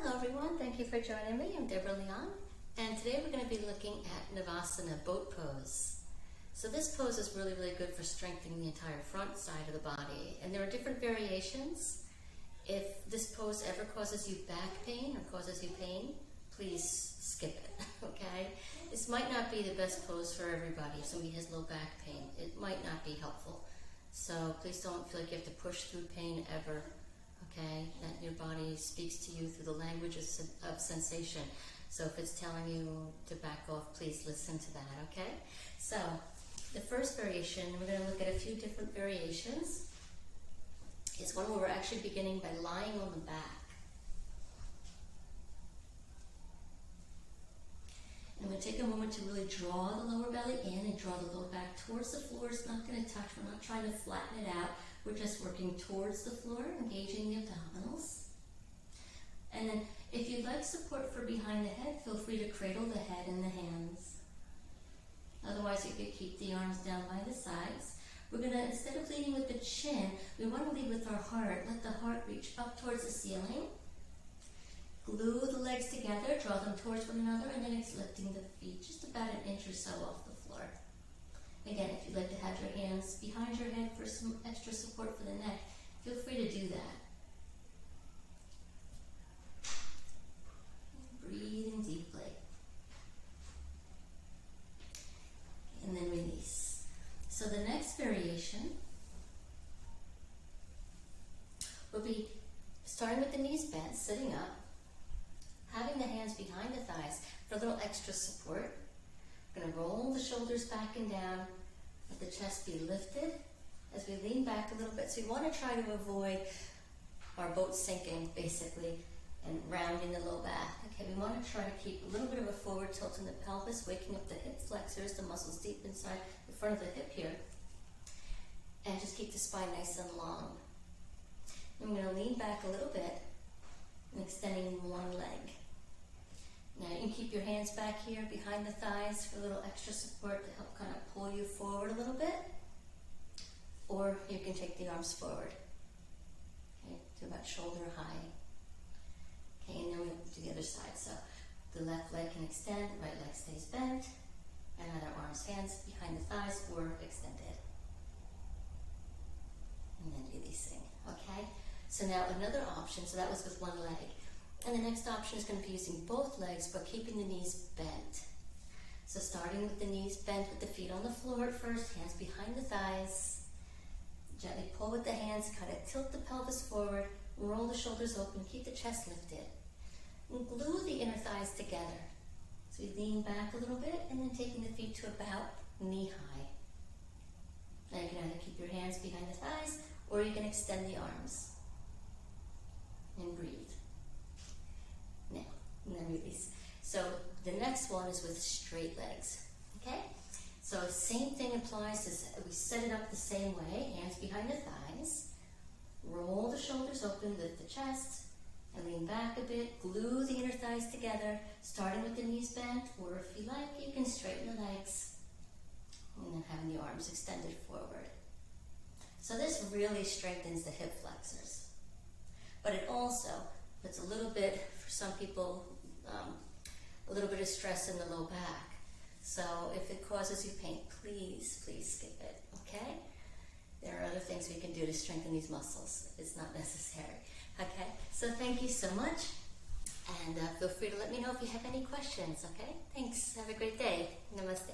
Hello everyone, thank you for joining me. I'm Deborah Leon, and today we're going to be looking at Navasana, boat pose. So this pose is really good for strengthening the entire front side of the body, and there are different variations. If this pose ever causes you back pain or causes you pain, please skip it, okay? This might not be the best pose for everybody. If somebody has low back pain, it might not be helpful. So please don't feel like you have to push through pain ever. Okay, that your body speaks to you through the language of sensation. So if it's telling you to back off, please listen to that, okay? So the first variation, we're going to look at a few different variations. It's one where we're actually beginning by lying on the back. And we're going to take a moment to really draw the lower belly in and draw the lower back towards the floor. It's not going to touch. We're not trying to flatten it out. We're just working towards the floor, engaging the abdominals. And then if you'd like support for behind the head, feel free to cradle the head in the hands. Otherwise, you could keep the arms down by the sides. We're going to, instead of leading with the chin, we want to lead with our heart. Let the heart reach up towards the ceiling. Glue the legs together, draw them towards one another, and then it's lifting the feet just about an inch or so off the floor. Again, if you'd like to have your hands behind your head for some extra support for the neck, feel free to do that. Breathing deeply. And then release. So the next variation will be starting with the knees bent, sitting up, having the hands behind the thighs for a little extra support. We're going to roll the shoulders back and down, let the chest be lifted as we lean back a little bit. So we want to try to avoid our boat sinking, basically, and rounding the low back. Okay, we want to try to keep a little bit of a forward tilt in the pelvis, waking up the hip flexors, the muscles deep inside the front of the hip here, and just keep the spine nice and long. And we're going to lean back a little bit and extending one leg. Now you can keep your hands back here behind the thighs for a little extra support to help kind of pull you forward a little bit. Or you can take the arms forward, okay, to about shoulder high. Okay, and then we'll do the other side. So the left leg can extend, the right leg stays bent, and either arms, hands behind the thighs or extended. And then releasing, okay? So now another option, so that was with one leg. And the next option is going to be using both legs, but keeping the knees bent. So starting with the knees bent with the feet on the floor at first, hands behind the thighs. Gently pull with the hands, kind of tilt the pelvis forward, roll the shoulders open, keep the chest lifted. And glue the inner thighs together. So we lean back a little bit, and then taking the feet to about knee high. Now you can either keep your hands behind the thighs, or you can extend the arms. And breathe. Now, and then release. So the next one is with straight legs, okay? So same thing applies, as we set it up the same way, hands behind the thighs, roll the shoulders open, lift the chest, and lean back a bit, glue the inner thighs together, starting with the knees bent, or if you like, you can straighten the legs, and then having the arms extended forward. So this really strengthens the hip flexors, but it also puts a little bit, for some people, a little bit of stress in the low back. So if it causes you pain, please skip it, okay? There are other things we can do to strengthen these muscles. It's not necessary, okay? So thank you so much, and feel free to let me know if you have any questions, okay? Thanks. Have a great day. Namaste.